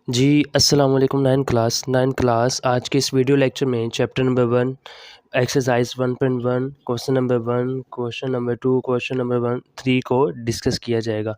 जी अस्सलाम वालेकुम। Nine class आज के इस वीडियो लेक्चर में chapter number 1 exercise 1.1 question number 1 question number 2 question number 3 को डिस्कस किया जाएगा।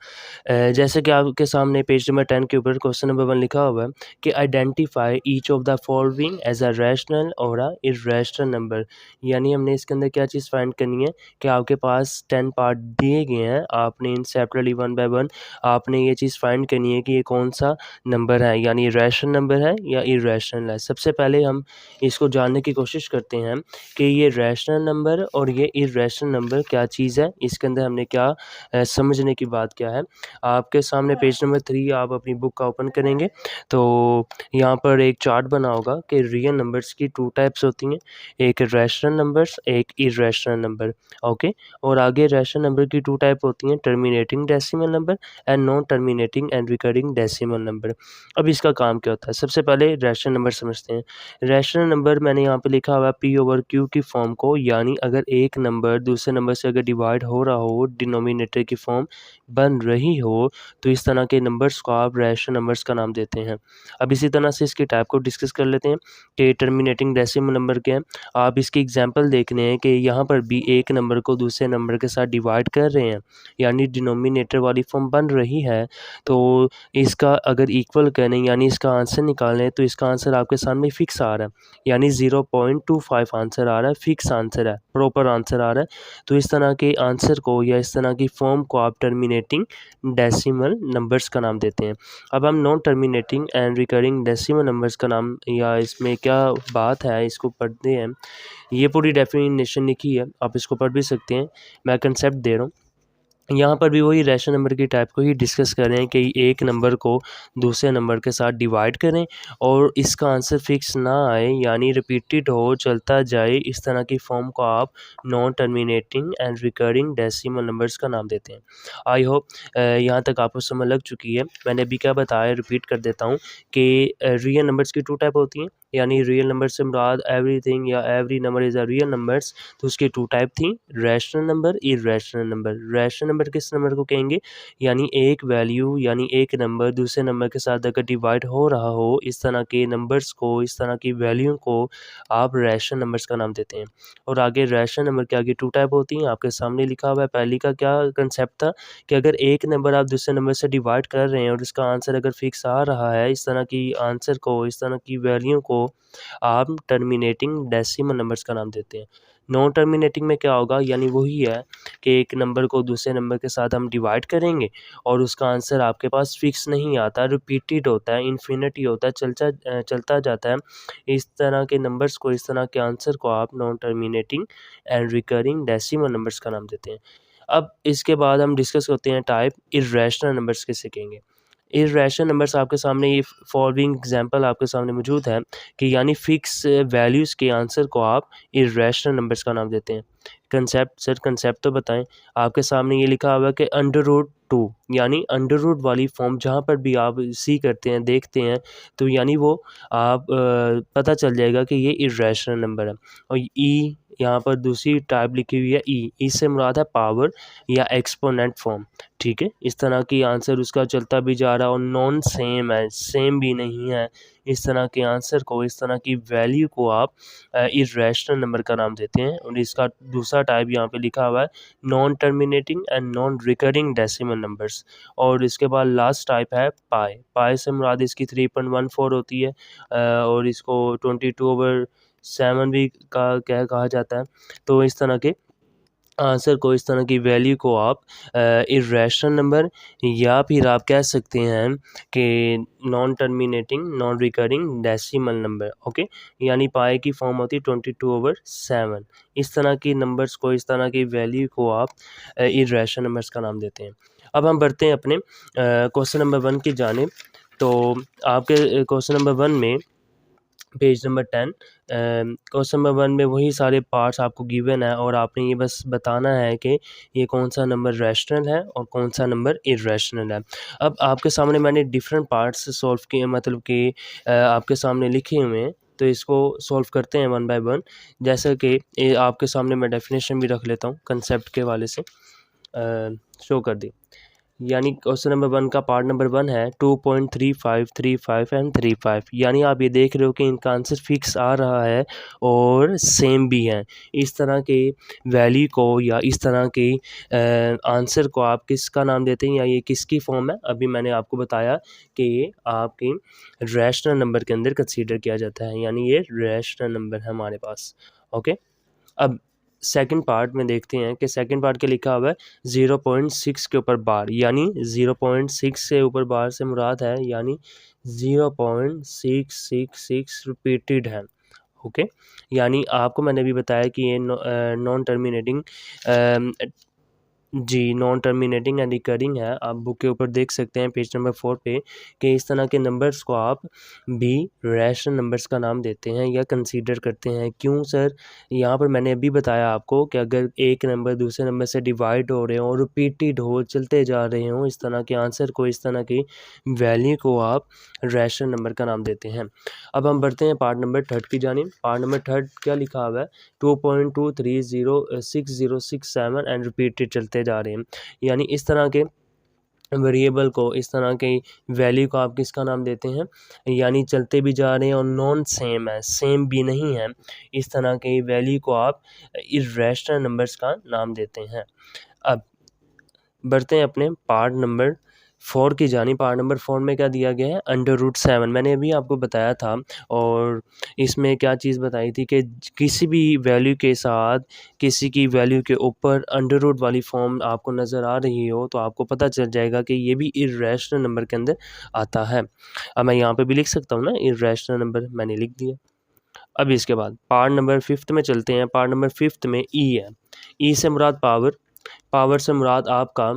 जैसे कि आपके सामने पेज नंबर 10 के ऊपर क्वेश्चन नंबर 1 लिखा हुआ है कि identify each of the following as a rational और अ इर्रेशनल नंबर। यानी हमने इसके अंदर क्या चीज़ फाइंड करनी है कि आपके पास 10 पार्ट दिए गए हैं, आपने इन सेपरेटली वन बाय वन आपने ये चीज़ फाइंड करनी है कि ये कौन सा नंबर है, यानी रैशनल नंबर है या इर्रेशनल है। सबसे पहले हम इसको जानने की कोशिश करते हैं कि ये रैशनल नंबर और ये इर्रेशनल नंबर क्या चीज़ है, इसके अंदर हमने क्या समझने की बात क्या है। आपके सामने पेज नंबर 3 आप अपनी बुक का ओपन करेंगे तो यहाँ पर एक चार्ट बना होगा कि रियल नंबर्स की 2 टाइप्स होती हैं, एक रैशनल नंबर्स, एक इर्रेशनल नंबर। ओके, और आगे रैशनल नंबर की 2 टाइप होती हैं, terminating decimal number and non terminating and recurring decimal number. अब इसका काम क्या होता है, सबसे पहले रैशनल नंबर समझते हैं। रैशनल नंबर मैंने यहाँ पे लिखा हुआ है P/Q की फॉर्म को, यानी अगर एक नंबर दूसरे नंबर से अगर डिवाइड हो रहा हो, डिनोमिनेटर की फॉर्म बन रही हो, तो इस तरह के नंबर्स को आप रैशनल नंबर्स का नाम देते हैं। अब इसी तरह से इसकी टाइप को डिस्कस कर लेते हैं कि टर्मिनेटिंग डेसिमल नंबर क्या है। आप इसकी एग्जाम्पल देखने हैं कि यहाँ पर भी एक नंबर को दूसरे नंबर के साथ डिवाइड कर रहे हैं, यानी डिनोमिनेटर वाली फॉर्म बन रही है, तो इसका अगर इक्वल करें यानी इसका आंसर निकालें तो इसका आंसर आपके सामने फिक्स आ रहा है, यानी 0.25 आंसर आ रहा है, फिक्स आंसर है, प्रॉपर आंसर आ रहा है। तो इस तरह के आंसर को या इस तरह की फॉर्म को आप टर्मिनेटिंग डेसिमल नंबर्स का नाम देते हैं। अब हम non terminating and recurring decimal numbers का नाम या इसमें क्या बात है इसको पढ़ते हैं। ये पूरी डेफिनेशन लिखी है, आप इसको पढ़ भी सकते हैं, मैं कंसेप्ट दे रहा हूँ। यहाँ पर भी वही रैशनल नंबर की टाइप को ही डिस्कस कर रहे हैं कि एक नंबर को दूसरे नंबर के साथ डिवाइड करें और इसका आंसर फिक्स ना आए, यानी रिपीटेड हो, चलता जाए, इस तरह की फॉर्म को आप non terminating and recurring decimal numbers का नाम देते हैं। आई होप यहाँ तक आपको समझ लग चुकी है। मैंने अभी क्या बताया, रिपीट कर देता हूँ कि रियल नंबर्स की 2 टाइप होती हैं, यानी रियल नंबर से मुराद एवरीथिंग या every number is a real numbers. तो उसकी 2 टाइप थी, rational number, irrational number. Rational number किस नंबर को कहेंगे, यानी एक वैल्यू यानी एक नंबर दूसरे नंबर के साथ अगर डिवाइड हो रहा हो, इस तरह के नंबर्स को, इस तरह की वैल्यू को आप रैशनल नंबर्स का नाम देते हैं। और आगे रैशनल नंबर की आगे 2 टाइप होती हैं, आपके सामने लिखा हुआ है। पहली का क्या कंसेप्ट था कि अगर एक नंबर आप दूसरे नंबर से डिवाइड कर रहे हैं और इसका आंसर अगर फिक्स आ रहा है, इस तरह की आंसर को, इस तरह की वैल्यू को आप टर्मिनेटिंग डेसिमल नंबर्स का नाम देते हैं। नॉन टर्मिनेटिंग में क्या होगा, यानी वही है कि एक नंबर को दूसरे नंबर के साथ हम डिवाइड करेंगे और उसका आंसर आपके पास फिक्स नहीं आता, रिपीटेड होता है, इन्फिनिटी होता है, चलता जाता है। इस तरह के नंबर्स को, इस तरह के आंसर को आप non terminating and recurring decimal numbers का नाम देते हैं। अब इसके बाद हम डिस्कस करते हैं टाइप इर्रेशनल नंबर्स किसे कहेंगे। इर्रेशनल नंबर्स आपके सामने ये फॉलोइंग एग्जांपल आपके सामने मौजूद है कि यानी फिक्स वैल्यूज़ के आंसर को आप इर्रेशनल नंबर्स का नाम देते हैं। कंसेप्ट सर, कंसेप्ट तो बताएं। आपके सामने ये लिखा हुआ है कि अंडर रूट 2, यानी अंडर रूट वाली फॉर्म जहाँ पर भी आप सी करते हैं, देखते हैं, तो यानी वो आप पता चल जाएगा कि ये इर्रेशनल नंबर है। और ई यहाँ पर दूसरी टाइप लिखी हुई है, ई से मुराद है पावर या एक्सपोनेंट फॉर्म। ठीक है, इस तरह की आंसर उसका चलता भी जा रहा है और नॉन सेम है, सेम भी नहीं है, इस तरह के आंसर को, इस तरह की वैल्यू को आप इर्रेशनल नंबर का नाम देते हैं। और इसका दूसरा टाइप यहाँ पे लिखा हुआ है non terminating and non recurring decimal numbers. और इसके बाद लास्ट टाइप है पाई। पाई से मुराद इसकी 3.14 होती है और इसको 22/7 भी कहा जाता है। तो इस तरह के आंसर को, इस तरह की वैल्यू को आप इर्रेशनल नंबर या फिर आप कह सकते हैं कि non terminating non recurring decimal number. Okay, यानी पाई की फॉर्म होती है 22/7। इस तरह की नंबर्स को, इस तरह की वैल्यू को आप इर्रेशनल नंबर्स का नाम देते हैं। अब हम बढ़ते हैं अपने क्वेश्चन नंबर 1 की जानिब। तो आपके क्वेश्चन नंबर 1 में पेज नंबर 10 क्वेश्चन नंबर 1 में वही सारे पार्ट्स आपको गिवन है और आपने ये बस बताना है कि ये कौन सा नंबर रैशनल है और कौन सा नंबर इर्रेशनल है। अब आपके सामने मैंने डिफरेंट पार्ट्स सॉल्व किए, मतलब कि आपके सामने लिखे हुए हैं, तो इसको सॉल्व करते हैं वन बाय वन। जैसा कि आपके सामने मैं डेफिनेशन भी रख लेता हूँ कंसेप्ट के वाले से, शो कर दी। यानी क्वेश्चन नंबर 1 का पार्ट नंबर 1 है 2.35, 35 एंड 35। यानी आप ये देख रहे हो कि इनका आंसर फिक्स आ रहा है और सेम भी है। इस तरह के वैल्यू को या इस तरह के आंसर को आप किसका नाम देते हैं या ये किसकी फॉर्म है? अभी मैंने आपको बताया कि ये आपके रैशनल नंबर के अंदर कंसीडर किया जाता है, यानी ये रैशनल नंबर है हमारे पास। ओके, अब सेकंड पार्ट में देखते हैं कि सेकंड पार्ट क्या लिखा हुआ है 0.6 के ऊपर बार, यानी 0.6 से ऊपर बार से मुराद है यानी 0.666 रिपीटेड है। ओके, यानी आपको मैंने भी बताया कि ये नॉन टर्मिनेटिंग जी नॉन टर्मिनेटिंग एंड रिकरिंग है। आप बुक के ऊपर देख सकते हैं पेज नंबर 4 पे कि इस तरह के नंबर्स को आप भी रैशनल नंबर्स का नाम देते हैं या कंसीडर करते हैं। क्यों सर? यहाँ पर मैंने अभी बताया आपको कि अगर एक नंबर दूसरे नंबर से डिवाइड हो रहे हो, रिपीटेड हो, चलते जा रहे हो, इस तरह के आंसर को, इस तरह की वैल्यू को आप रैशनल नंबर का नाम देते हैं। अब हम बढ़ते हैं पार्ट नंबर 3 की जानिब। पार्ट नंबर 3 क्या लिखा हुआ है 2.2306067 एंड रिपीटेड चलते जा रहे हैं। यानी इस तरह के वेरिएबल को, इस तरह के वैल्यू को आप किसका नाम देते हैं? यानी चलते भी जा रहे हैं और नॉन सेम है, सेम भी नहीं है, इस तरह के वैल्यू को आप इर्रेशनल नंबर्स का नाम देते हैं। अब बढ़ते हैं अपने पार्ट नंबर 4 की जानिब। पार्ट नंबर 4 में क्या दिया गया है √7। मैंने अभी आपको बताया था और इसमें क्या चीज़ बताई थी कि किसी भी वैल्यू के साथ किसी की वैल्यू के ऊपर अंडर वाली फॉर्म आपको नज़र आ रही हो तो आपको पता चल जाएगा कि ये भी इर्रेशनल नंबर के अंदर आता है। अब मैं यहाँ पे भी लिख सकता हूँ ना, इर्रेशनल नंबर मैंने लिख दिया। अब इसके बाद पार्ट नंबर 5 में चलते हैं। पार्ट नंबर 5 में ई है। ई से मुराद पावर, पावर से मुराद आपका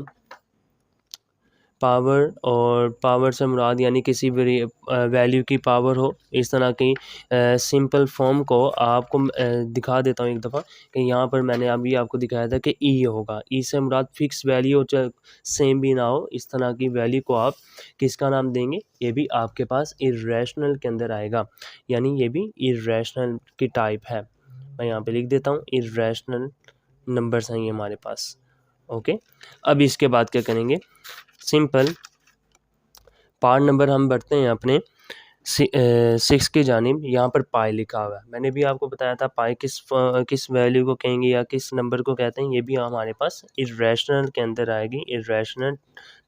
पावर, और पावर से मुराद यानी किसी वैल्यू की पावर हो, इस तरह की सिंपल फॉर्म को आपको दिखा देता हूँ एक दफ़ा कि यहाँ पर मैंने अभी आपको दिखाया था कि ई होगा। ई से मुराद फिक्स वैल्यू हो, चाहे सेम भी ना हो, इस तरह की वैल्यू को आप किसका नाम देंगे? ये भी आपके पास इर्रेशनल के अंदर आएगा, यानी ये भी इर्रेशनल की टाइप है। मैं यहाँ पे लिख देता हूँ इर्रेशनल नंबर्स हैं ये हमारे पास। ओके, अब इसके बाद क्या करेंगे? सिंपल पार्ट नंबर हम बढ़ते हैं अपने 6 की जानिब। यहाँ पर पाई लिखा हुआ है। मैंने भी आपको बताया था पाई किस वैल्यू को कहेंगे या किस नंबर को कहते हैं। ये भी हमारे पास इर्रेशनल के अंदर आएगी, इर्रेशनल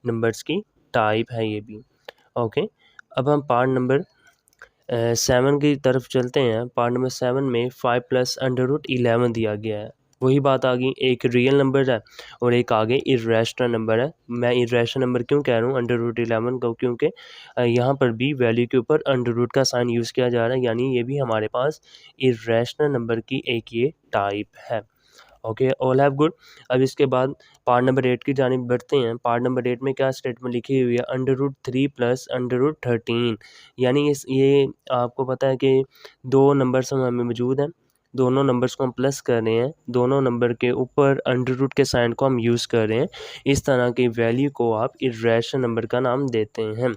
नंबर्स की टाइप है ये भी। ओके, अब हम पार्ट नंबर 7 की तरफ चलते हैं। पार्ट नंबर 7 में 5 प्लस √11 दिया गया है। वही बात आ गई, एक रियल नंबर है और एक आगे इर्रेशनल नंबर है। मैं इर्रेशनल नंबर क्यों कह रहा हूँ √11 को? क्योंकि यहाँ पर भी वैल्यू के ऊपर अंडर का साइन यूज़ किया जा रहा है, यानी ये भी हमारे पास इर्रेशनल नंबर की एक ये टाइप है। Okay, all have good. अब इसके बाद पार्ट नंबर 8 की जानिब बढ़ते हैं। पार्ट नंबर 8 में क्या स्टेटमेंट लिखी हुई है √3 प्लस √13। यानी ये आपको पता है कि दो नंबर्स हमें मौजूद हैं, दोनों नंबर्स को हम प्लस कर रहे हैं, दोनों नंबर के ऊपर अंडर के साइन को हम यूज़ कर रहे हैं। इस तरह की वैल्यू को आप इर्रेशनल नंबर का नाम देते हैं।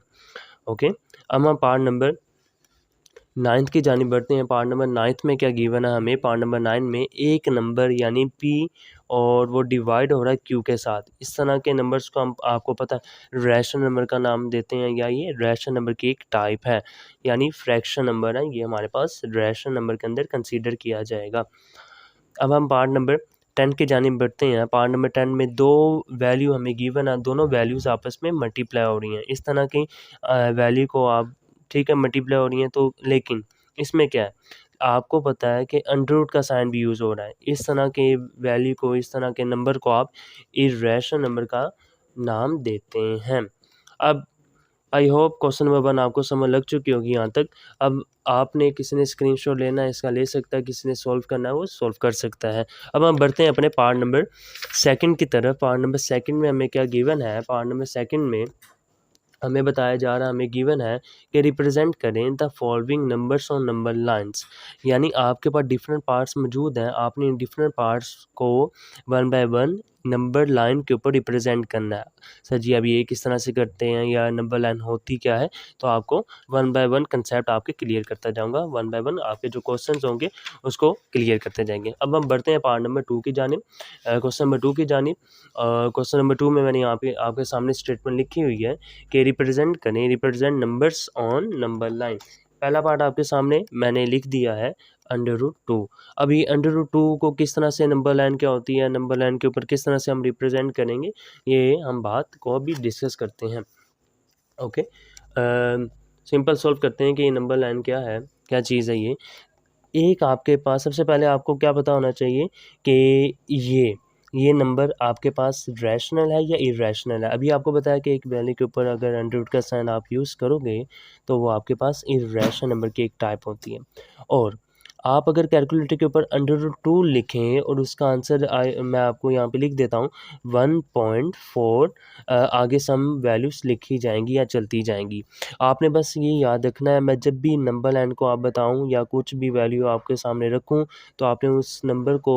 ओके, अब हम पार्ट नंबर 9 की जानिब बढ़ते हैं। पार्ट नंबर 9 में क्या गिवन है हमें? पार्ट नंबर 9 में एक नंबर यानी P और वो डिवाइड हो रहा है Q के साथ। इस तरह के नंबर्स को हम, आपको पता है, रैशनल नंबर का नाम देते हैं या ये रैशनल नंबर की एक टाइप है, यानी फ्रैक्शन नंबर है। ये हमारे पास रैशनल नंबर के अंदर कंसीडर किया जाएगा। अब हम पार्ट नंबर 10 की जानिब बढ़ते हैं। पार्ट नंबर 10 में दो वैल्यू हमें गिवन है, दोनों वैल्यूज़ आपस में मल्टीप्लाई हो रही हैं। इस तरह की वैल्यू को आप, ठीक है, मल्टीप्लाई हो रही हैं तो, लेकिन इसमें क्या है, आपको पता है कि अंडर का साइन भी यूज़ हो रहा है। इस तरह के वैल्यू को, इस तरह के नंबर को आप इर्रेशनल नंबर का नाम देते हैं। अब आई होप क्वेश्चन नंबर 1 आपको समझ लग चुकी होगी यहाँ तक। अब आपने, किसी ने स्क्रीनशॉट लेना है इसका ले सकता है, किसी ने सॉल्व करना है वो सॉल्व कर सकता है। अब हम बढ़ते हैं अपने पार्ट नंबर 2 की तरफ। पार्ट नंबर 2 में हमें क्या गिवन है? पार्ट नंबर 2 में हमें बताया जा रहा है, हमें गिवन है कि रिप्रेजेंट करें the following numbers on number lines. यानी आपके पास डिफरेंट पार्ट्स मौजूद हैं, आपने इन डिफरेंट पार्ट्स को 1 बाय 1 नंबर लाइन के ऊपर रिप्रेजेंट करना है। सर जी अब ये किस तरह से करते हैं या नंबर लाइन होती क्या है, तो आपको वन बाय वन कंसेप्ट आपके क्लियर करता जाऊंगा, वन बाय वन आपके जो क्वेश्चंस होंगे उसको क्लियर करते जाएंगे। अब हम बढ़ते हैं पार्ट नंबर 2 की जानिब, क्वेश्चन नंबर 2 की जानिब। क्वेश्चन नंबर 2 में मैंने यहाँ पे आपके सामने स्टेटमेंट लिखी हुई है कि रिप्रेजेंट करें, represent numbers on number line. पहला पार्ट आपके सामने मैंने लिख दिया है √2। अभी √2 को किस तरह से नंबर लाइन क्या होती है, नंबर लाइन के ऊपर किस तरह से हम रिप्रेजेंट करेंगे, ये हम बात को अभी डिस्कस करते हैं। ओके, सिंपल सॉल्व करते हैं कि ये नंबर लाइन क्या है, क्या चीज़ है ये। एक आपके पास सबसे पहले आपको क्या पता होना चाहिए कि ये नंबर आपके पास रैशनल है या इरेशनल है। अभी आपको बताया कि एक वैल्यू के ऊपर अगर अंडररूट का साइन आप यूज़ करोगे तो वो आपके पास इरेशनल नंबर की एक टाइप होती है। और आप अगर कैलकुलेटर के ऊपर √2 लिखें और उसका आंसर मैं आपको यहाँ पे लिख देता हूँ 1.4, आगे सम वैल्यूज़ लिखी जाएंगी या चलती जाएंगी। आपने बस ये याद रखना है, मैं जब भी नंबर लाइन को आप बताऊं या कुछ भी वैल्यू आपके सामने रखूं तो आपने उस नंबर को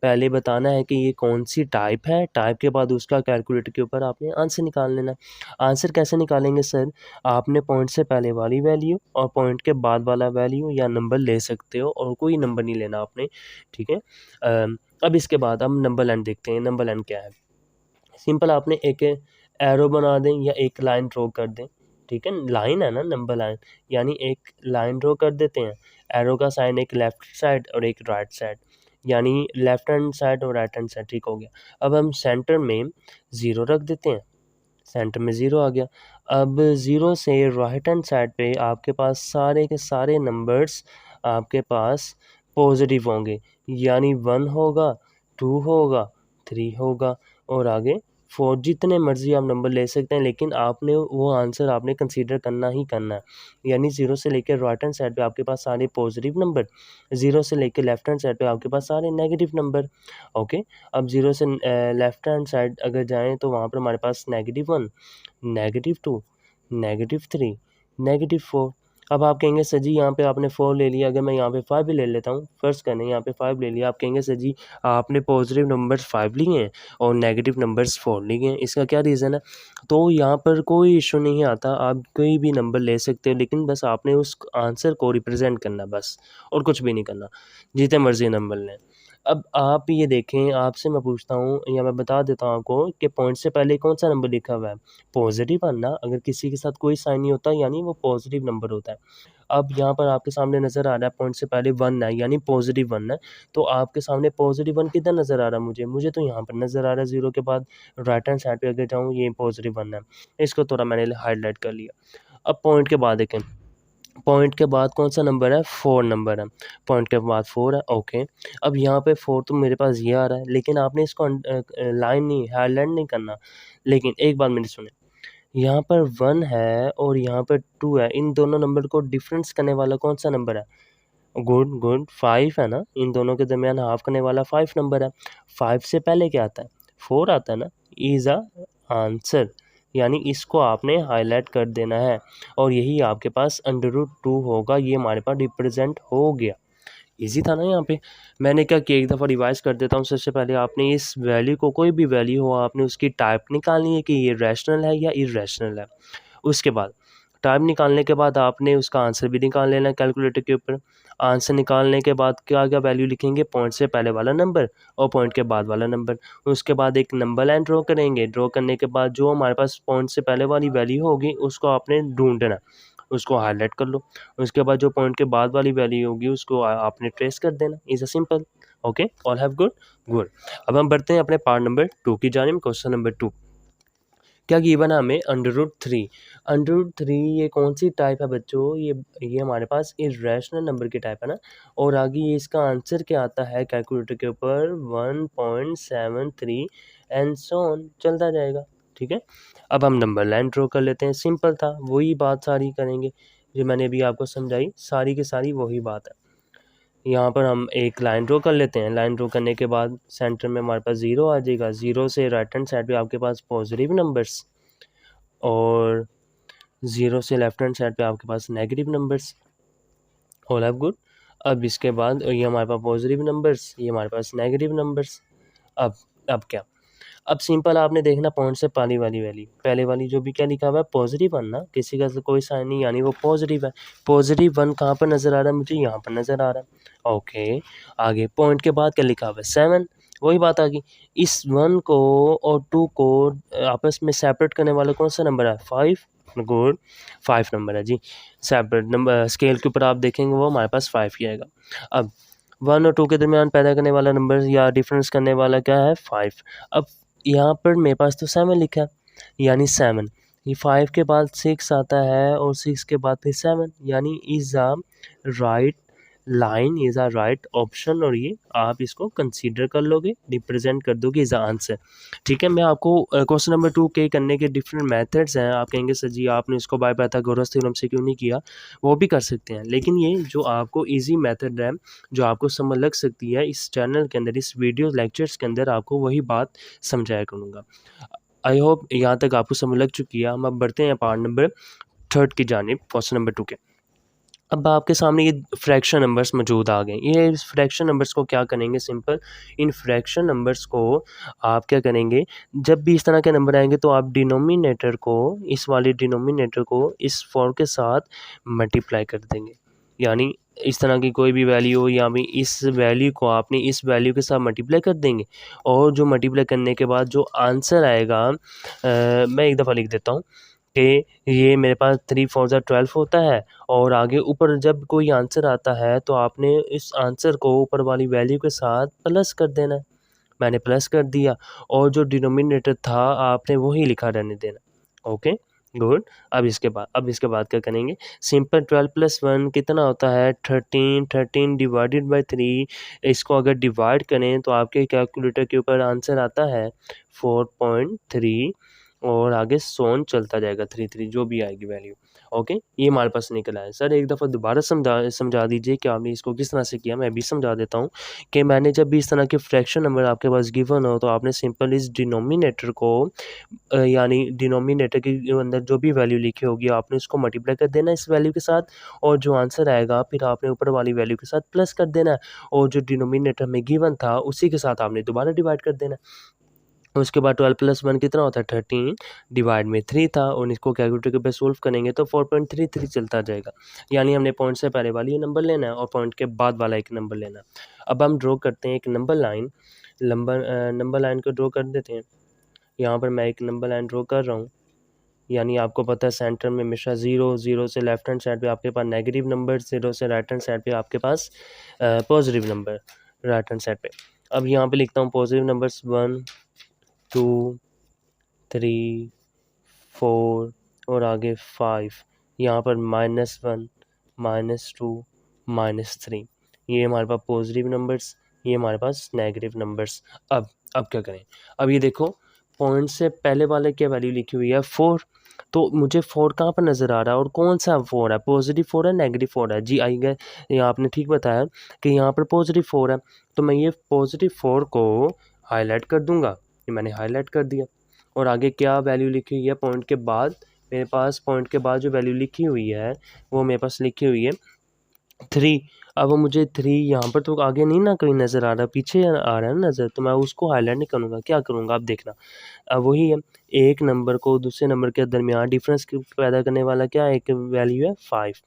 पहले बताना है कि ये कौन सी टाइप है, टाइप के बाद उसका कैलकुलेटर के ऊपर आपने आंसर निकाल लेना है। आंसर कैसे निकालेंगे सर, आपने पॉइंट से पहले वाली वैल्यू और पॉइंट के बाद वाला वैल्यू या नंबर ले सकते हो और कोई नंबर नहीं लेना आपने, ठीक है। अब इसके बाद हम नंबर लाइन देखते हैं। नंबर लाइन क्या है, सिंपल आपने एक एरो बना दें या एक लाइन ड्रॉ कर दें, ठीक है। लाइन है ना नंबर लाइन, यानी एक लाइन ड्रॉ कर देते हैं, एरो का साइन एक लेफ्ट साइड और एक राइट साइड, यानी लेफ्ट हैंड साइड और राइट हैंड साइड, ठीक हो गया। अब हम सेंटर में 0 रख देते हैं, सेंटर में 0 आ गया। अब 0 से राइट हैंड साइड पे आपके पास सारे के सारे नंबर्स आपके पास पॉजिटिव होंगे, यानी 1 होगा, 2 होगा, 3 होगा और आगे 4, जितने मर्जी आप नंबर ले सकते हैं, लेकिन आपने वो आंसर आपने कंसीडर करना ही करना है। यानी 0 से लेकर राइट हैंड साइड पे आपके पास सारे पॉजिटिव नंबर, 0 से लेकर लेफ्ट हैंड साइड पे आपके पास सारे नेगेटिव नंबर। ओके, अब 0 से लेफ्ट हैंड साइड अगर जाएं तो वहाँ पर हमारे पास -1, -2, -3, -4। अब आप कहेंगे सर जी यहाँ पे आपने 4 ले लिया, अगर मैं यहाँ पे 5 भी ले लेता हूँ, फर्स्ट करें यहाँ पे 5 ले लिया, आप कहेंगे सर जी आपने पॉजिटिव नंबर्स 5 लिए हैं और नेगेटिव नंबर्स 4 लिए हैं, इसका क्या रीज़न है। तो यहाँ पर कोई इशू नहीं आता, आप कोई भी नंबर ले सकते हो, लेकिन बस आपने उस आंसर को रिप्रेजेंट करना बस, और कुछ भी नहीं करना, जितने मर्जी नंबर लें। अब आप ये देखें, आपसे मैं पूछता हूँ या मैं बता देता हूँ आपको कि पॉइंट से पहले कौन सा नंबर लिखा हुआ है, पॉजिटिव है ना। अगर किसी के साथ कोई साइन नहीं होता यानी वो पॉजिटिव नंबर होता है। अब यहाँ पर आपके सामने नज़र आ रहा है पॉइंट से पहले 1 है, यानी पॉजिटिव 1 है। तो आपके सामने पॉजिटिव 1 किधर नज़र आ रहा है, मुझे तो यहाँ पर नज़र आ रहा है 0 के बाद राइट हैंड साइड पे अगर जाऊँ ये पॉजिटिव 1 है। इसको थोड़ा मैंने हाईलाइट कर लिया। अब पॉइंट के बाद देखें, पॉइंट के बाद कौन सा नंबर है, 4 नंबर है, पॉइंट के बाद 4 है। ओके, अब यहाँ पे 4 तो मेरे पास ये आ रहा है, लेकिन आपने इसको लाइन नहीं हाईलाइट नहीं करना। लेकिन एक बात मेरी सुने, यहाँ पर 1 है और यहाँ पर 2 है, इन दोनों नंबर को डिफरेंस करने वाला कौन सा नंबर है, गुड गुड 5 है ना, इन दोनों के दरमियान हाफ करने वाला 5 नंबर है। 5 से पहले क्या आता है, 4 आता है ना, इज अ आंसर, यानी इसको आपने हाईलाइट कर देना है और यही आपके पास √2 होगा, ये हमारे पास रिप्रेजेंट हो गया। इजी था ना। यहाँ पे मैंने क्या किया, एक दफ़ा रिवाइज कर देता हूँ। सबसे पहले आपने इस वैल्यू को, कोई भी वैल्यू हो, आपने उसकी टाइप निकालनी है कि ये रैशनल है या इरेशनल है। उसके बाद टाइप निकालने के बाद आपने उसका आंसर भी निकाल लेना है कैलकुलेटर के ऊपर। आंसर निकालने के बाद क्या क्या वैल्यू लिखेंगे, पॉइंट से पहले वाला नंबर और पॉइंट के बाद वाला नंबर। उसके बाद एक नंबर लाइन ड्रॉ करेंगे, ड्रॉ करने के बाद जो हमारे पास पॉइंट से पहले वाली वैल्यू होगी उसको आपने ढूंढना, उसको हाईलाइट कर लो। उसके बाद जो पॉइंट के बाद वाली वैल्यू होगी उसको आपने ट्रेस कर देना। Is a simple. Okay, all have good good. अब हम बढ़ते हैं अपने पार्ट नंबर 2 की जानिब। क्वेश्चन नंबर 2 क्या गिवन है हमें, √3। √3 ये कौन सी टाइप है बच्चों, ये हमारे पास इरेशनल नंबर की टाइप है ना। और आगे ये इसका आंसर क्या आता है कैलकुलेटर के ऊपर, 1.73 एंड सो ऑन, चलता जाएगा, ठीक है। अब हम नंबर लाइन ड्रॉ कर लेते हैं, सिंपल था, वही बात सारी करेंगे जो मैंने अभी आपको समझाई, सारी की सारी वही बात है। यहाँ पर हम एक लाइन ड्रॉ कर लेते हैं, लाइन ड्रॉ करने के बाद सेंटर में हमारे पास 0 आ जाएगा, 0 से राइट हैंड साइड पे आपके पास पॉजिटिव नंबर्स और 0 से लेफ्ट हैंड साइड पे आपके पास negative numbers. All have good. अब इसके बाद ये हमारे पास पॉजिटिव नंबर्स, ये हमारे पास नेगेटिव नंबर्स। अब क्या, अब सिंपल आपने देखना पॉइंट से पहले वाली वैल्यू, पहले वाली जो भी क्या लिखा हुआ है पॉजिटिव वन ना, किसी का कोई साइन नहीं, यानी वो पॉजिटिव है। पॉजिटिव वन कहाँ पर नज़र आ रहा है मुझे, यहाँ पर नज़र आ रहा है। ओके, आगे पॉइंट के बाद क्या लिखा हुआ है 7, वही बात आ गई। इस 1 को और 2 को आपस में सेपरेट करने वाला कौन सा नंबर है, 5। गुड, 5 नंबर है जी। सेपरेट नंबर स्केल के ऊपर आप देखेंगे वो हमारे पास 5 ही आएगा। अब 1 और 2 के दरमियान पैदा करने वाला नंबर या डिफरेंस करने वाला क्या है, 5। अब यहाँ पर मेरे पास तो 7 लिखा है, यानी 7, ये 5 के बाद 6 आता है और 6 के बाद फिर 7, यानी is a right line, is a right option, और ये आप इसको कंसीडर कर लोगे, रिप्रेजेंट कर दोगे इज़ अ आंसर। ठीक है, मैं आपको क्वेश्चन नंबर 2 के करने के डिफरेंट मेथड्स हैं। आप कहेंगे सर जी आपने इसको बाय पाइथागोरस थ्योरम से क्यों नहीं किया, वो भी कर सकते हैं, लेकिन ये जो आपको ईजी मेथड है, जो आपको समझ लग सकती है, इस चैनल के अंदर, इस वीडियो लेक्चर्स के अंदर आपको वही बात समझाया करूँगा। आई होप यहाँ तक आपको समझ लग चुकी है। हम अब बढ़ते हैं पार्ट नंबर 3 की जानिब, क्वेश्चन नंबर 2 के। अब आपके सामने ये फ्रैक्शन नंबर्स मौजूद आ गए। ये फ्रैक्शन नंबर्स को क्या करेंगे, सिंपल इन फ्रैक्शन नंबर्स को आप क्या करेंगे, जब भी इस तरह के नंबर आएंगे तो आप डिनोमिनेटर को, इस वाले डिनोमिनेटर को इस 4 के साथ मल्टीप्लाई कर देंगे। यानी इस तरह की कोई भी वैल्यू हो, या भी इस वैल्यू को आपने इस वैल्यू के साथ मल्टीप्लाई कर देंगे, और जो मल्टीप्लाई करने के बाद जो आंसर आएगा, मैं एक दफ़ा लिख देता हूँ कि ये मेरे पास 3 4 ज़ा 12 होता है, और आगे ऊपर जब कोई आंसर आता है तो आपने इस आंसर को ऊपर वाली वैल्यू के साथ प्लस कर देना है। मैंने प्लस कर दिया, और जो डिनोमिनेटर था आपने वही लिखा रहने देना। Okay, good. अब इसके बाद क्या करेंगे, सिंपल 12 + 1 कितना होता है, 13। 13 डिवाइडेड बाय 3, इसको अगर डिवाइड करें तो आपके कैलकुलेटर के ऊपर आंसर आता है 4.3, और आगे सोन चलता जाएगा 3 जो भी आएगी वैल्यू। ओके, ये हमारे पास निकल आया। सर एक दफ़ा दोबारा समझा दीजिए कि आपने इसको किस तरह से किया। मैं भी समझा देता हूँ कि मैंने जब भी इस तरह के फ्रैक्शन नंबर आपके पास गिवन हो, तो आपने सिंपल इस डिनोमिनेटर को यानी डिनोमिनेटर के अंदर जो भी वैल्यू लिखी होगी आपने उसको मल्टीप्लाई कर देना इस वैल्यू के साथ, और जो आंसर आएगा फिर आपने ऊपर वाली वैल्यू के साथ प्लस कर देना है, और जो डिनोमिनेटर में गिवन था उसी के साथ आपने दोबारा डिवाइड कर देना है। उसके बाद 12 + 1 कितना होता है, 13 डिवाइड में 3 था, और इसको कैलकुलेटर के ऊपर सोल्व करेंगे तो 4.33 चलता जाएगा। यानी हमने पॉइंट से पहले वाली ये नंबर लेना है और पॉइंट के बाद वाला एक नंबर लेना है। अब हम ड्रॉ करते हैं एक नंबर लाइन, नंबर लाइन को ड्रॉ कर देते हैं। यहाँ पर मैं एक नंबर लाइन ड्रॉ कर रहा हूँ, यानी आपको पता है सेंटर में हमेशा 0, 0 से लेफ्ट हैंड साइड पे आपके पास नेगेटिव नंबर, 0 से राइट हैंड साइड पे आपके पास positive number, right hand side पे। अब यहाँ पे लिखता हूँ पॉजिटिव नंबर्स 1 2 3 4 और आगे 5, यहाँ पर -1 -2 -3, ये हमारे पास पॉजिटिव नंबर्स, ये हमारे पास नेगेटिव नंबर्स। अब क्या करें, अब ये देखो पॉइंट से पहले वाले क्या वैल्यू लिखी हुई है 4, तो मुझे 4 कहाँ पर नज़र आ रहा है, और कौन सा 4 है, पॉजिटिव 4 है नेगेटिव 4 है जी। आई गए, ये आपने ठीक बताया कि यहाँ पर पॉजिटिव 4 है, तो मैं ये पॉजिटिव 4 को हाईलाइट कर दूंगा, ये मैंने हाईलाइट कर दिया। और आगे क्या वैल्यू लिखी हुई है पॉइंट के बाद, मेरे पास पॉइंट के बाद जो वैल्यू लिखी हुई है वो मेरे पास लिखी हुई है 3। अब मुझे 3 यहाँ पर तो आगे नहीं ना कहीं नज़र आ रहा, पीछे आ रहा है ना नज़र, तो मैं उसको हाईलाइट नहीं करूँगा, क्या करूँगा आप देखना। अब वही है, एक नंबर को दूसरे नंबर के दरमियान डिफरेंस पैदा करने वाला क्या एक वैल्यू है 5।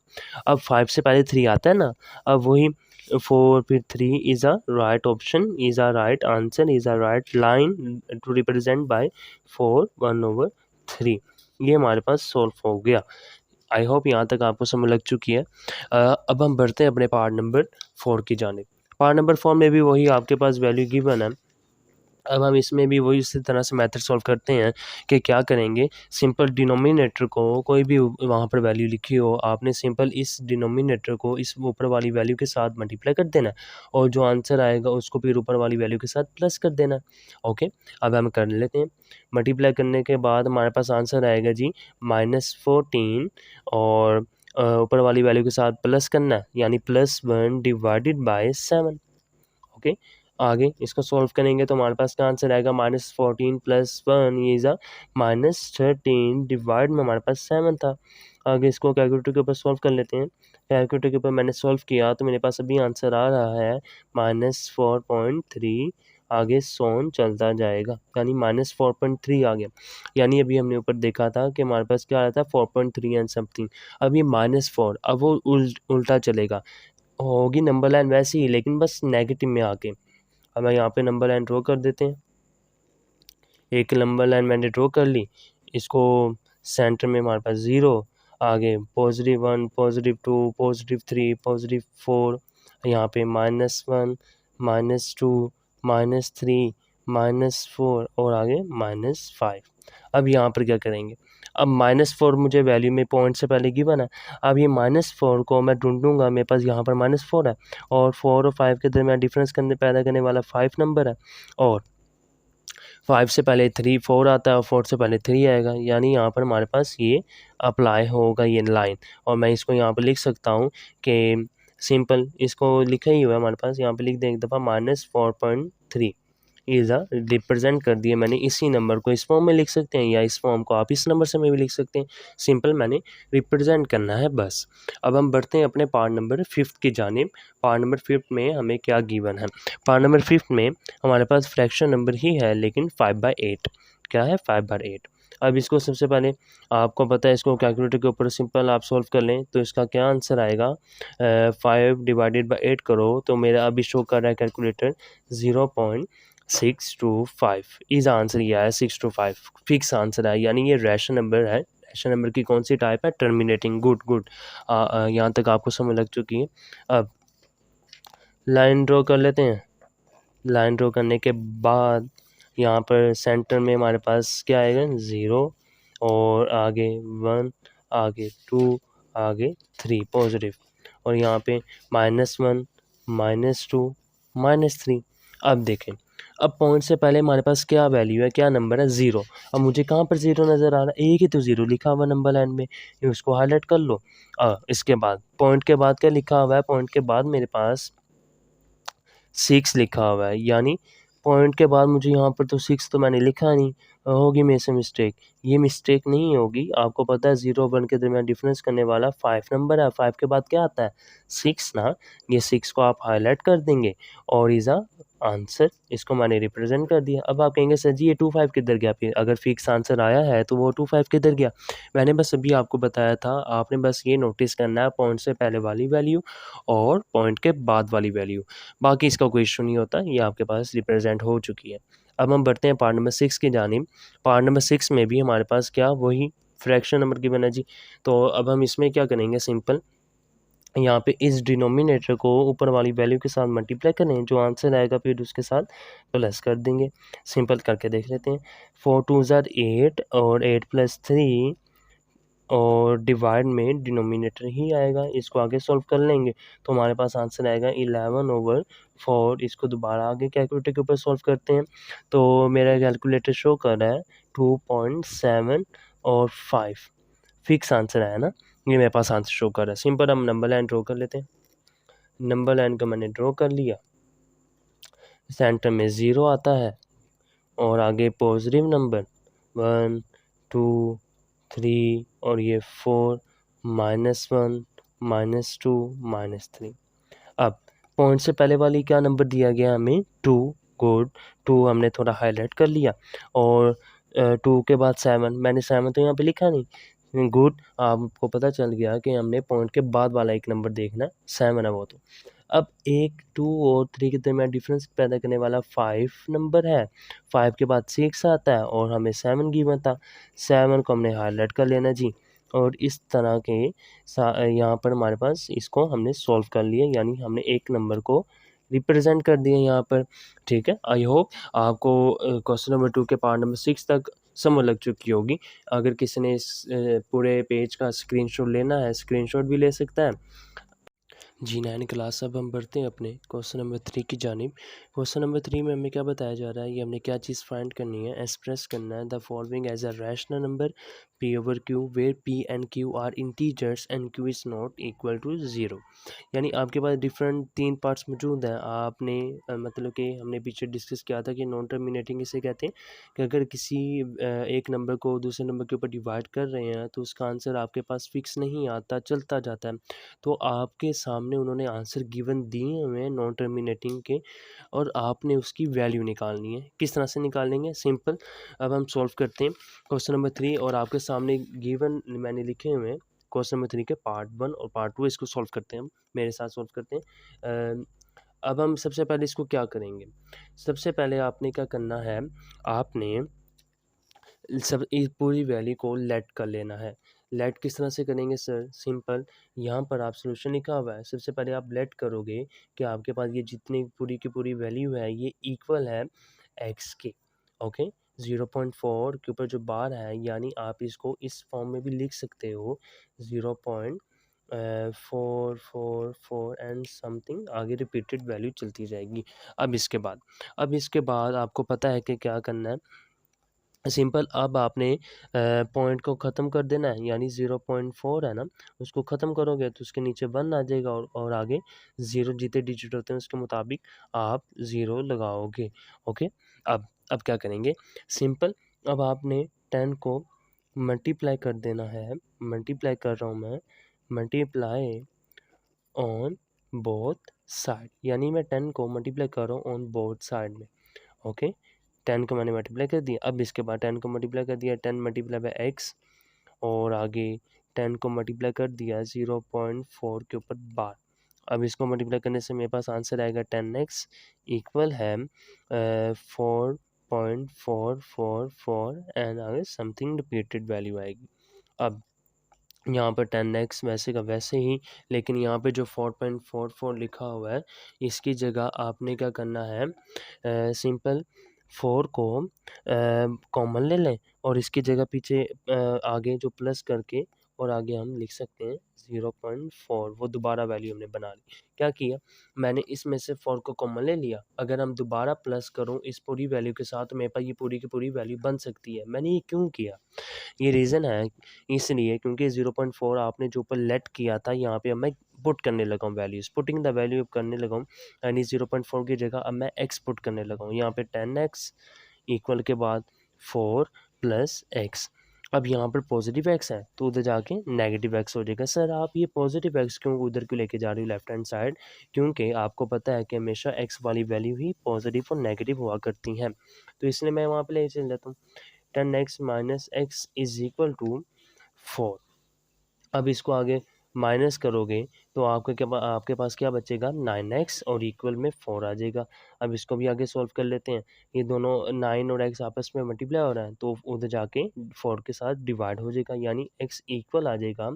अब 5 से पहले 3 आता है ना, अब वही 4 फिर 3 is a right option, is a right answer, is a right line to represent by 4 1/3। ये हमारे पास सॉल्व हो गया। आई होप यहाँ तक आपको समझ लग चुकी है। अब हम बढ़ते हैं अपने पार्ट नंबर 4 की जानिब। पार्ट नंबर 4 में भी वही आपके पास वैल्यू गिवन है। अब हम इसमें भी वही इसी तरह से मेथड सॉल्व करते हैं कि क्या करेंगे, सिंपल डिनोमिनेटर को कोई भी वहाँ पर वैल्यू लिखी हो, आपने सिंपल इस डिनोमिनेटर को इस ऊपर वाली वैल्यू के साथ मल्टीप्लाई कर देना है, और जो आंसर आएगा उसको फिर ऊपर वाली वैल्यू के साथ प्लस कर देना है। ओके, अब हम कर लेते हैं। मल्टीप्लाई करने के बाद हमारे पास आंसर आएगा जी -14, और ऊपर वाली वैल्यू के साथ प्लस करना है, यानी +1 डिवाइडेड बाय 7। ओके, आगे इसको सॉल्व करेंगे तो हमारे पास क्या आंसर आएगा, -14 + 1 इज़ अ -13 डिवाइड में हमारे पास 7 था। आगे इसको कैलकुलेटर के ऊपर सॉल्व कर लेते हैं। कैलकुलेटर के ऊपर मैंने सॉल्व किया तो मेरे पास अभी आंसर आ रहा है -4.3, आगे सोन चलता जाएगा, यानी -4.3 आ गया। यानी अभी हमने ऊपर देखा था कि हमारे पास क्या आ रहा था 4.3 एंड समथिंग, अब ये -4, अब वो उल्टा चलेगा, होगी नंबर लाइन वैसी ही लेकिन बस नेगेटिव में आके। अब मैं यहाँ पे नंबर लाइन ड्रॉ कर देते हैं। एक नंबर लाइन मैंने ड्रॉ कर ली, इसको सेंटर में हमारे पास 0, आगे +1 +2 +3 +4, यहाँ पे -1 -2 -3 -4 और आगे -5। अब यहाँ पर क्या करेंगे, अब -4 मुझे वैल्यू में पॉइंट से पहले गिवन है। अब ये -4 को मैं ढूंढूंगा, मेरे पास यहाँ पर -4 है और 4 और 5 के दरमियान डिफरेंस पैदा करने वाला 5 नंबर है, और 5 से पहले 3 4 आता है और 4 से पहले 3 आएगा, यानी यहाँ पर हमारे पास ये अप्लाई होगा ये लाइन। और मैं इसको यहाँ पर लिख सकता हूँ कि सिंपल, इसको लिखा ही हुआ है हमारे पास, यहाँ पे लिख दें एक दफ़ा -4.3 इज़ रिप्रेजेंट कर दिए मैंने इसी नंबर को, इस फॉर्म में लिख सकते हैं या इस फॉर्म को आप इस नंबर से में भी लिख सकते हैं। सिंपल मैंने रिप्रेजेंट करना है बस। अब हम बढ़ते हैं अपने पार्ट नंबर 5 की जानिब। पार्ट नंबर 5 में हमें क्या गिवन है, पार्ट नंबर 5 में हमारे पास फ्रैक्शन नंबर ही है लेकिन 5/8। क्या है, 5/8। अब इसको सबसे पहले आपको पता है, इसको कैलकुलेटर के ऊपर सिंपल आप सॉल्व कर लें तो इसका क्या आंसर आएगा, 5 डिवाइडेड बाई 8 करो तो मेरा अभी शो कर रहा है कैलकुलेटर 0.625 इज आंसर। ये है 625 फिक्स आंसर है, यानी ये रैशनल नंबर है। रैशनल नंबर की कौन सी टाइप है, टर्मिनेटिंग। गुड गुड, यहाँ तक आपको समझ लग चुकी है। अब लाइन ड्रॉ कर लेते हैं। लाइन ड्रॉ करने के बाद यहाँ पर सेंटर में हमारे पास क्या आएगा, 0 और आगे 1 आगे 2 आगे 3 पॉजिटिव, और यहाँ पे -1 -2 -3। अब देखें, अब पॉइंट से पहले हमारे पास क्या वैल्यू है, क्या नंबर है, 0। अब मुझे कहाँ पर 0 नज़र आ रहा है, एक ही तो 0 लिखा हुआ नंबर लाइन में, ये उसको हाईलाइट कर लो। इसके बाद पॉइंट के बाद क्या लिखा हुआ है, पॉइंट के बाद मेरे पास 6 लिखा हुआ है, यानी पॉइंट के बाद मुझे यहाँ पर तो 6 तो मैंने लिखा नहीं, होगी मेरे से मिस्टेक। ये मिस्टेक नहीं होगी, आपको पता है 0 और 1 के दरमियान डिफरेंस करने वाला 5 नंबर है, 5 के बाद क्या आता है, 6 ना। ये 6 को आप हाईलाइट कर देंगे और इज़ आंसर, इसको मैंने रिप्रेजेंट कर दिया। अब आप कहेंगे सर जी ये 25 किधर गया, फिर अगर फिक्स आंसर आया है तो वो 25 किधर गया। मैंने बस अभी आपको बताया था, आपने बस ये नोटिस करना है पॉइंट से पहले वाली वैल्यू और पॉइंट के बाद वाली वैल्यू, बाकी इसका कोई इशू नहीं होता, ये आपके पास रिप्रेजेंट हो चुकी है। अब हम बढ़ते हैं पार्ट नंबर 6 की जानिब। पार्ट नंबर 6 में भी हमारे पास क्या, वही फ्रैक्शन नंबर की बना जी। तो अब हम इसमें क्या करेंगे, सिंपल यहाँ पे इस डिनोमिनेटर को ऊपर वाली वैल्यू के साथ मल्टीप्लाई करें, जो आंसर आएगा फिर उसके साथ प्लस कर देंगे। सिंपल करके देख लेते हैं। 4 2 ज़ार 8 और 8 + 3 और डिवाइड में डिनोमिनेटर ही आएगा, इसको आगे सॉल्व कर लेंगे तो हमारे पास आंसर आएगा 11/4। इसको दोबारा आगे कैलकुलेटर के ऊपर सॉल्व करते हैं तो मेरा कैलकुलेटर शो कर रहा है 2.7 और 5 फिक्स आंसर है ना, ये मेरे पास आंसर शो कर रहा है। सिंपल हम नंबर लाइन ड्रॉ कर लेते हैं। नंबर लाइन का मैंने ड्रॉ कर लिया, सेंटर में 0 आता है और आगे पॉजिटिव नंबर 1 2 3 और ये 4 -1 -2 -3। अब पॉइंट से पहले वाली क्या नंबर दिया गया हमें, 2। गुड, 2 हमने थोड़ा हाईलाइट कर लिया और 2 के बाद 7, मैंने 7 तो यहाँ पे लिखा नहीं। गुड, आपको पता चल गया कि हमने पॉइंट के बाद वाला एक नंबर देखना है, 7 है वो तो। अब 1 2 और 3 के दरमियान डिफरेंस पैदा करने वाला 5 नंबर है, 5 के बाद 6 आता है और हमें 7 गिवन था, 7 को हमने हाईलाइट कर लेना जी। और इस तरह के यहाँ पर हमारे पास इसको हमने सॉल्व कर लिया, यानी हमने एक नंबर को रिप्रेजेंट कर दिया यहाँ पर। ठीक है, आई होप आपको क्वेश्चन नंबर 2 के पार्ट नंबर 6 तक समझ लग चुकी होगी। अगर किसी ने इस पूरे पेज का स्क्रीनशॉट लेना है, स्क्रीनशॉट भी ले सकता है। जी 9 क्लास, अब हम बढ़ते हैं अपने क्वेश्चन नंबर 3 की जानिब। क्वेश्चन नंबर 3 में हमें क्या बताया जा रहा है, ये हमने क्या चीज़ फाइंड करनी है, एक्सप्रेस करना है the following as a rational number P/Q where P and Q are integers and Q is not equal to 0। यानी आपके पास डिफरेंट 3 पार्ट्स मौजूद हैं। आपने मतलब कि हमने पीछे डिस्कस किया था कि नॉन टर्मिनेटिंग इसे कहते हैं कि अगर किसी एक नंबर को दूसरे नंबर के ऊपर डिवाइड कर रहे हैं तो उसका आंसर आपके पास फिक्स नहीं आता, चलता जाता है। तो आपके सामने सामने उन्होंने आंसर गिवन दिए हुए हैं नॉन टर्मिनेटिंग के, और आपने उसकी वैल्यू निकालनी है। किस तरह से निकालेंगे? सिंपल। अब हम सॉल्व करते हैं क्वेश्चन नंबर 3, और आपके सामने गिवन मैंने लिखे हुए हैं क्वेश्चन नंबर 3 के पार्ट 1 और पार्ट 2। इसको सॉल्व करते हैं, हम मेरे साथ सॉल्व करते हैं। अब हम सबसे पहले इसको क्या करेंगे? सबसे पहले आपने क्या करना है, आपने सब इस पूरी वैल्यू को लेट कर लेना है। लेट किस तरह से करेंगे सर? सिंपल। यहाँ पर आप सोल्यूशन लिखा हुआ है, सबसे पहले आप लेट करोगे कि आपके पास ये जितनी पूरी की पूरी वैल्यू है ये इक्वल है एक्स के। ओके, 0.4 के ऊपर जो बार है, यानी आप इसको इस फॉर्म में भी लिख सकते हो, 0.444 एंड समथिंग, आगे रिपीटेड वैल्यू चलती जाएगी। अब इसके बाद आपको पता है कि क्या करना है। सिंपल। अब आपने पॉइंट को ख़त्म कर देना है, यानी 0.4 है ना, उसको ख़त्म करोगे तो उसके नीचे 1 आ जाएगा, और आगे 0 जितने डिजिट होते हैं उसके मुताबिक आप 0 लगाओगे। ओके। अब क्या करेंगे? सिंपल। अब आपने 10 को मल्टीप्लाई कर देना है। मल्टीप्लाई कर रहा हूँ मैं, मल्टीप्लाई ऑन बोथ साइड, यानी मैं 10 को मल्टीप्लाई कर रहा हूँ ऑन बोथ साइड में। ओके, 10 को मैंने मल्टीप्लाई कर दिया। अब इसके बाद 10 को मल्टीप्लाई कर दिया, 10 मल्टीप्लाई बाय एक्स, और आगे 10 को मल्टीप्लाई कर दिया 0.4 के ऊपर बार। अब इसको मल्टीप्लाई करने से मेरे पास आंसर आएगा 10x इक्वल है 4.444 एंड आगे समथिंग रिपीटेड वैल्यू आएगी। अब यहाँ पर 10x वैसे का वैसे ही, लेकिन यहाँ पे जो 4.44 लिखा हुआ है, इसकी जगह आपने क्या करना है, सिंपल 4 को कॉमन ले लें, और इसकी जगह पीछे आगे जो प्लस करके, और आगे हम लिख सकते हैं 0.4। वो दोबारा वैल्यू हमने बना ली। क्या किया मैंने, इसमें से 4 को कॉमन ले लिया। अगर हम दोबारा प्लस करूँ इस पूरी वैल्यू के साथ, तो मेरे पास ये पूरी की पूरी वैल्यू बन सकती है। मैंने ये क्यों किया? ये रीज़न है इसलिए क्योंकि 0.4 आपने जो ऊपर लेट किया था, यहाँ पे अब मैं पुट करने लगा हूँ वैल्यूज़, पुटिंग द वैल्यू करने लगा हूँ, यानी 0.4 की जगह अब मैं एक्स पुट करने लगा हूँ। यहाँ पे 10x इक्वल के बाद 4 प्लस एक्स। अब यहाँ पर पॉजिटिव एक्स है तो उधर जाके नेगेटिव एक्स हो जाएगा। सर आप ये पॉजिटिव एक्स क्यों उधर क्यों लेके जा रही हो लेफ्ट हैंड साइड? क्योंकि आपको पता है कि हमेशा एक्स वाली वैल्यू ही पॉजिटिव और नेगेटिव हुआ करती हैं, तो इसलिए मैं वहाँ पे ले चल जाता हूँ। 10x minus x is equal to 4। अब इसको आगे माइनस करोगे तो आपके पास क्या बचेगा, 9x, और इक्वल में 4 आ जाएगा। अब इसको भी आगे सॉल्व कर लेते हैं। ये दोनों 9 और x आपस में मल्टीप्लाई हो रहा है, तो उधर जाके 4 के साथ डिवाइड हो जाएगा, यानी x इक्वल आ जाएगा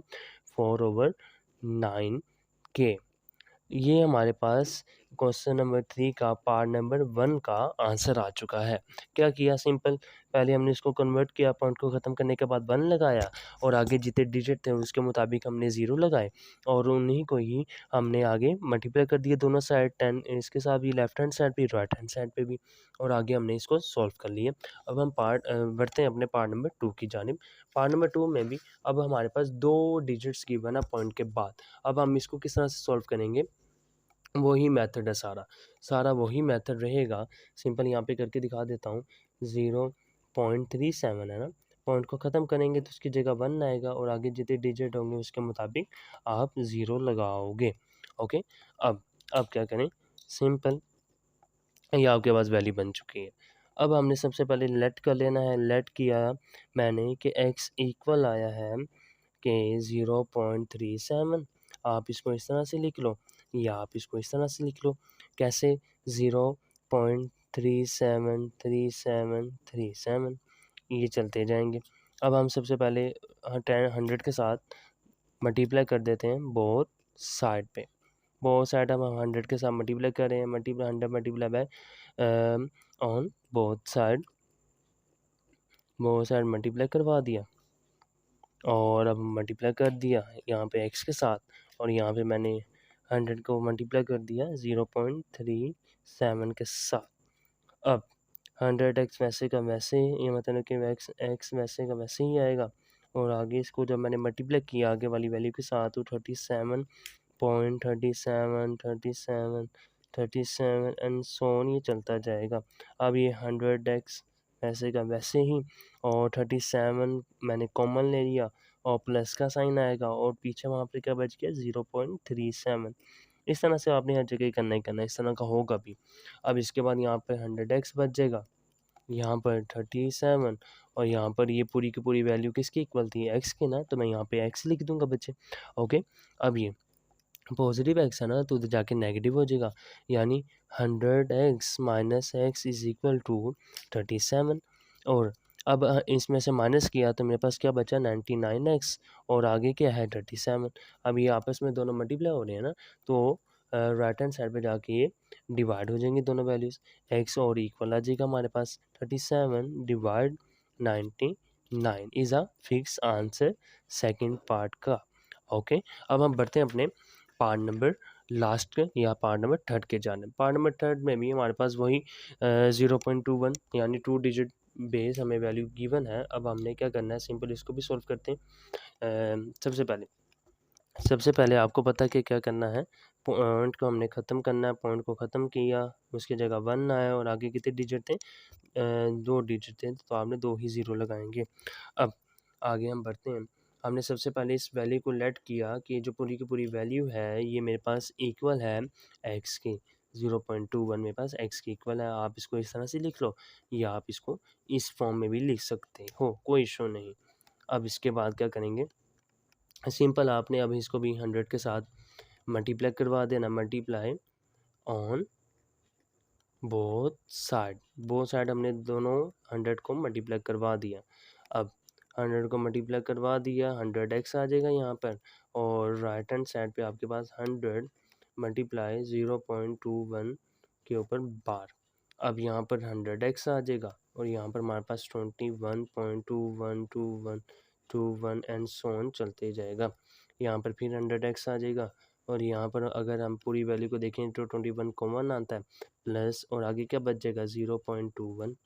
4/9 के। ये हमारे पास क्वेश्चन नंबर 3 का पार्ट नंबर 1 का आंसर आ चुका है। क्या किया? सिंपल। पहले हमने इसको कन्वर्ट किया, पॉइंट को ख़त्म करने के बाद 1 लगाया, और आगे जितने डिजिट थे उसके मुताबिक हमने 0 लगाए, और उन्हीं को ही हमने आगे मल्टीप्लाई कर दिया दोनों साइड, 10 इसके साथ भी लेफ्ट हैंड साइड पे, राइट हैंड साइड पे भी, और आगे हमने इसको सॉल्व कर लिया। अब हम बढ़ते हैं अपने पार्ट नंबर 2 की जानिब। पार्ट नंबर 2 में भी अब हमारे पास 2 डिजिट्स गिवन है पॉइंट के बाद। अब हम इसको किस तरह से सॉल्व करेंगे? वही मेथड है, सारा वही मेथड रहेगा। सिंपल यहाँ पे करके दिखा देता हूँ। 0.37 है ना, पॉइंट को ख़त्म करेंगे तो उसकी जगह 1 आएगा, और आगे जितने डिजिट होंगे उसके मुताबिक आप 0 लगाओगे। ओके। अब क्या करें? सिंपल, ये आपके पास वैल्यू बन चुकी है। अब हमने सबसे पहले लेट कर लेना है। लेट किया मैंने कि x इक्वल आया है कि 0.37। आप इसको इस तरह से लिख लो, या आप इसको इस तरह से लिख लो। कैसे? 0.373737 ये चलते जाएंगे। अब हम सबसे पहले 100 के साथ मल्टीप्लाई कर देते हैं बोथ साइड पे। बोथ साइड अब हम 100 के साथ मल्टीप्लाई कर रहे हैं, multiply 100 multiply by on both side multiply करवा दिया, और अब मल्टीप्लाई कर दिया यहाँ पे x के साथ, और यहाँ पे मैंने 100 को मल्टीप्लाई कर दिया 0.37 के साथ। अब 100x वैसे का वैसे, ये मतलब कि x वैसे का वैसे ही आएगा, और आगे इसको जब मैंने मल्टीप्लाई किया आगे वाली वैल्यू के साथ, तो 37.37 एंड सो ऑन ये चलता जाएगा। अब ये 100x वैसे का वैसे ही, और 37 मैंने कॉमन ले लिया, और प्लस का साइन आएगा, और पीछे वहाँ पे क्या बच गया 0.37। इस तरह से आपने हर जगह करना ही करना है, इस तरह का होगा भी। अब इसके बाद यहाँ पर 100x बच जाएगा, यहाँ पर 37 और यहाँ पर ये पूरी की पूरी वैल्यू किसकी इक्वल थी, x की ना, तो मैं यहाँ पे x लिख दूंगा बच्चे। ओके, अब ये पॉजिटिव x है ना, तो उधर जाके नेगेटिव हो जाएगा, यानी 100x minus x is equal to 37। और अब इसमें से माइनस किया तो मेरे पास क्या बचा, 99x, और आगे क्या है 37। अब ये आपस में दोनों मल्टीप्लाई हो रहे हैं ना, तो राइट हैंड साइड पे जाके ये डिवाइड हो जाएंगे दोनों वैल्यूज़, x और इक्वल आ जाएगा हमारे पास 37 divide 99 is a fix answer second part का। ओके, अब हम बढ़ते हैं अपने पार्ट नंबर लास्ट के या पार्ट नंबर थर्ड के जाने। पार्ट नंबर थर्ड में भी हमारे पास वही 0.21 यानी 2 डिजिट बेस हमें वैल्यू गिवन है। अब हमने क्या करना है, सिंपल इसको भी सॉल्व करते हैं। सबसे पहले आपको पता है कि क्या करना है, पॉइंट को हमने ख़त्म करना है। पॉइंट को ख़त्म किया, उसकी जगह 1 आया और आगे कितने डिजिट थे, 2 डिजिट थे, तो आपने 2 ही ज़ीरो लगाएंगे। अब आगे हम बढ़ते हैं। हमने सबसे पहले इस वैल्यू को लेट किया कि जो पूरी की पूरी वैल्यू है ये मेरे पास इक्वल है x की, 0.21 मेरे पास x की इक्वल है। आप इसको इस तरह से लिख लो या आप इसको इस फॉर्म में भी लिख सकते हो, कोई इशू नहीं। अब इसके बाद क्या करेंगे, सिंपल आपने अब इसको भी 100 के साथ मल्टीप्लाई करवा देना, मल्टीप्लाई ऑन बोथ साइड हमने दोनों 100 को मल्टीप्लाई करवा दिया। अब 100 को मल्टीप्लाई करवा दिया, 100x आ जाएगा यहाँ पर, और राइट हैंड साइड पे आपके पास 100 मल्टीप्लाई 0.21 के ऊपर बार। अब यहाँ पर 100x आ जाएगा और यहाँ पर हमारे पास 21.212121 एंड सो ऑन चलते जाएगा। यहाँ पर फिर 100x आ जाएगा और यहाँ पर अगर हम पूरी वैल्यू को देखें तो 21 कॉमन आता है, प्लस और आगे क्या बच जाएगा 0.21।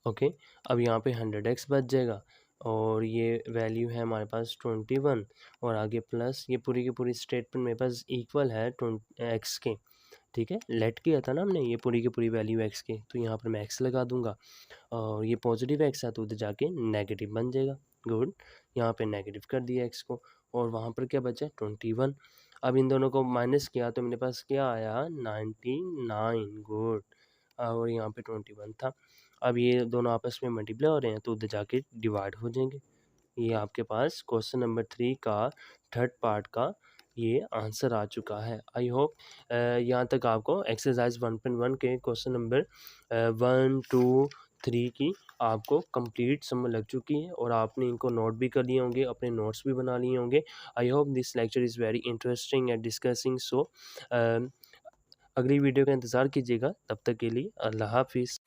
ओके, अब यहाँ पे 100x बच जाएगा और ये वैल्यू है हमारे पास 21 और आगे प्लस ये पूरी की पूरी स्टेटमेंट मेरे पास इक्वल है x के। ठीक है, लेट किया था ना हमने ये पूरी की पूरी वैल्यू x की, तो यहाँ पर मैं x लगा दूंगा और ये पॉजिटिव x है तो उधर जाके नेगेटिव बन जाएगा। गुड, यहाँ पे नेगेटिव कर दिया x को और वहाँ पर क्या बचा 21। अब इन दोनों को माइनस किया तो मेरे पास क्या आया 99। गुड, और यहाँ पे 21 था। अब ये दोनों आपस में मल्टीप्लाई हो रहे हैं तो उधर जाके डिवाइड हो जाएंगे। ये आपके पास क्वेश्चन नंबर 3 का थर्ड पार्ट का ये आंसर आ चुका है। आई होप यहाँ तक आपको एक्सरसाइज 1.1 के क्वेश्चन नंबर 1, 2, 3 की आपको कंप्लीट समझ लग चुकी है और आपने इनको नोट भी कर लिए होंगे, अपने नोट्स भी बना लिए होंगे। I hope this lecture is very interesting and discussing. So अगली वीडियो का इंतज़ार कीजिएगा, तब तक के लिए अल्लाह हाफिज़।